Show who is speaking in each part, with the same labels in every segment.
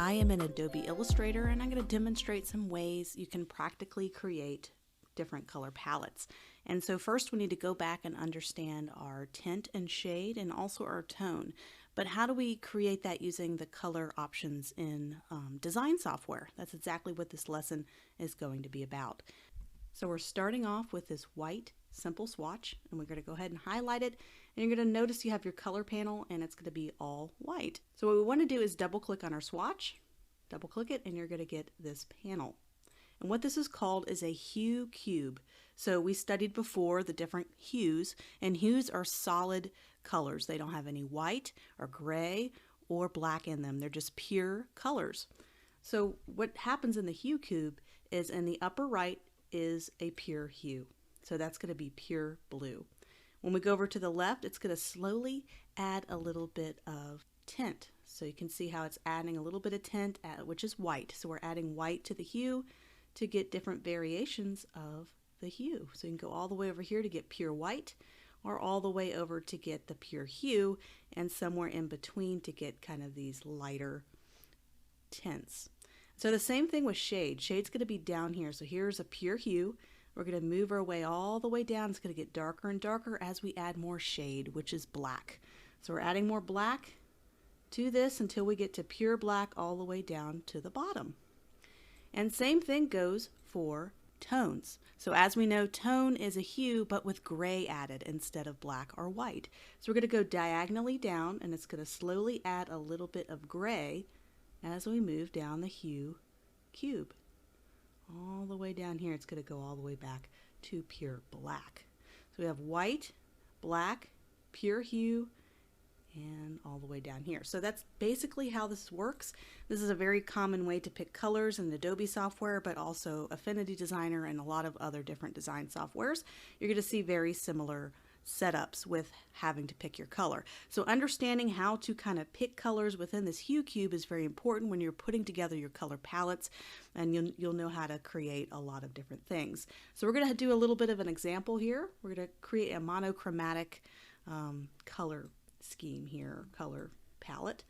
Speaker 1: I am in Adobe Illustrator and I'm going to demonstrate some ways you can practically create different color palettes. And so first we need to go back and understand our tint and shade and also our tone. But how do we create that using the color options in design software? That's exactly what this lesson is going to be about. So we're starting off with this white simple swatch, and we're going to go ahead and highlight it, and you're going to notice you have your color panel and it's going to be all white. So what we want to do is double click on our swatch, double click it, and you're going to get this panel. And what this is called is a hue cube. So we studied before the different hues, and hues are solid colors. They don't have any white or gray or black in them. They're just pure colors. So what happens in the hue cube is in the upper right is a pure hue. So that's going to be pure blue. When we go over to the left, it's going to slowly add a little bit of tint. So you can see how it's adding a little bit of tint, which is white. So we're adding white to the hue to get different variations of the hue. So you can go all the way over here to get pure white, or all the way over to get the pure hue, and somewhere in between to get kind of these lighter tints. So the same thing with shade. Shade's going to be down here. So here's a pure hue. We're going to move our way all the way down. It's going to get darker and darker as we add more shade, which is black. So we're adding more black to this until we get to pure black all the way down to the bottom. And same thing goes for tones. So as we know, tone is a hue but with gray added instead of black or white. So we're going to go diagonally down, and it's going to slowly add a little bit of gray as we move down the hue cube. All the way down here, it's going to go all the way back to pure black. So we have white, black, pure hue, and all the way down here. So that's basically how this works. This is a very common way to pick colors in Adobe software, but also Affinity Designer and a lot of other different design softwares. You're going to see very similar setups with having to pick your color. So understanding how to kind of pick colors within this hue cube is very important when you're putting together your color palettes, and you'll know how to create a lot of different things. So we're going to do a little bit of an example here. We're going to create a monochromatic color scheme here, color palette.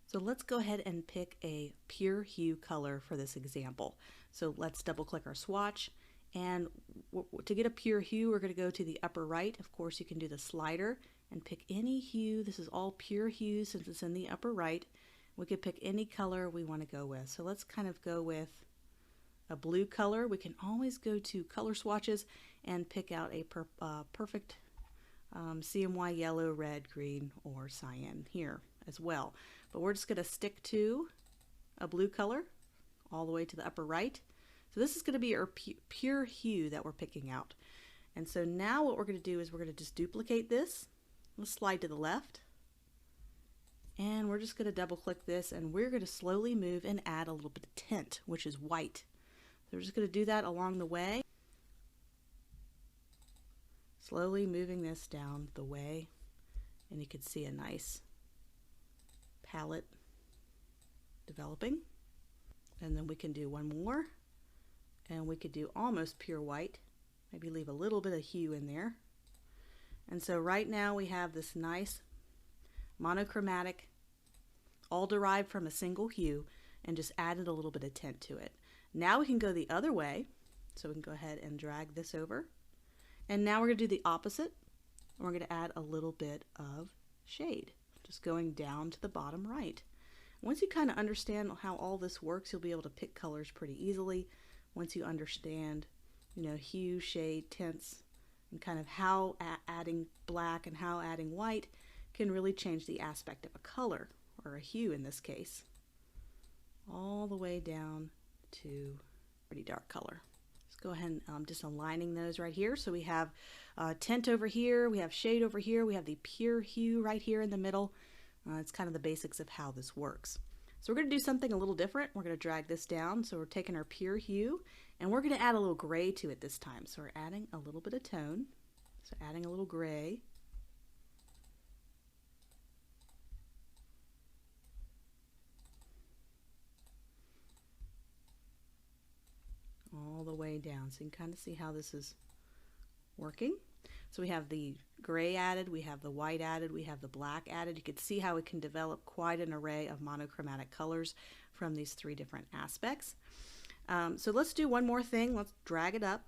Speaker 1: So let's go ahead and pick a pure hue color for this example. So let's double click our swatch, and to get a pure hue, we're going to go to the upper right. Of course, you can do the slider and pick any hue. This is all pure hues since it's in the upper right. We could pick any color we want to go with. So let's kind of go with a blue color. We can always go to color swatches and pick out a perfect CMY yellow, red, green, or cyan here as well. But we're just going to stick to a blue color all the way to the upper right. So this is going to be our pure hue that we're picking out. And so now what we're going to do is we're going to just duplicate this. Let's slide to the left. And we're just going to double click this, and we're going to slowly move and add a little bit of tint, which is white. So we're just going to do that along the way. Slowly moving this down the way, and you can see a nice palette developing. And then we can do one more, and we could do almost pure white, maybe leave a little bit of hue in there. And so right now we have this nice monochromatic, all derived from a single hue, and just added a little bit of tint to it. Now we can go the other way, so we can go ahead and drag this over. And now we're going to do the opposite. We're going to add a little bit of shade, just going down to the bottom right. Once you kind of understand how all this works, you'll be able to pick colors pretty easily. Once you understand, hue, shade, tints, and kind of how adding black and how adding white can really change the aspect of a color, or a hue in this case, all the way down to pretty dark color. Go ahead and just aligning those right here. So we have tint over here, we have shade over here, we have the pure hue right here in the middle. It's kind of the basics of how this works. So we're going to do something a little different. We're going to drag this down. So we're taking our pure hue, and we're going to add a little gray to it this time. So we're adding a little bit of tone. So adding a little gray. All the way down, so you can kind of see how this is working. So we have the gray added, we have the white added, we have the black added. You can see how it can develop quite an array of monochromatic colors from these three different aspects. So let's do one more thing. Let's drag it up.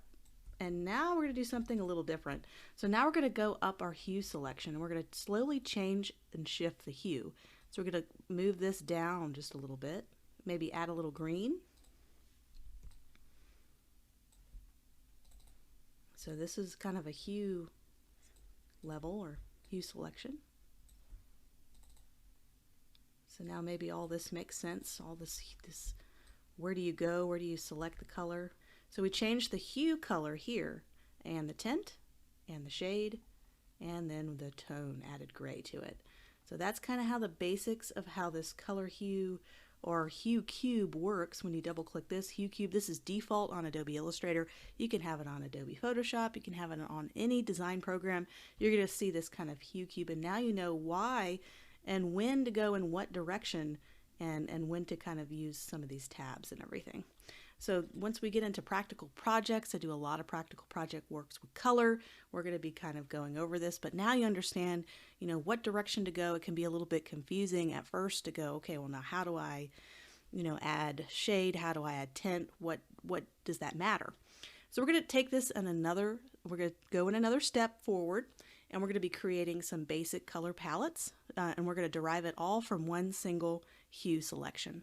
Speaker 1: And now we're going to do something a little different. So now we're going to go up our hue selection and we're going to slowly change and shift the hue. So we're going to move this down just a little bit, maybe add a little green. So this is kind of a hue level or hue selection. So now maybe all this makes sense. All this, where do you go? Where do you select the color? So we changed the hue color here, and the tint, and the shade, and then the tone added gray to it. So that's kind of how the basics of how this color hue or hue cube works. When you double click this hue cube, this is default on Adobe Illustrator. You can have it on Adobe Photoshop, you can have it on any design program. You're going to see this kind of hue cube, and now you know why and when to go in what direction and when to kind of use some of these tabs and everything. So once we get into practical projects, I do a lot of practical project works with color. We're going to be kind of going over this, but now you understand, what direction to go. It can be a little bit confusing at first to go, okay, well now how do I, add shade? How do I add tint? What does that matter? So we're going to take this we're going to go in another step forward, and we're going to be creating some basic color palettes, and we're going to derive it all from one single hue selection.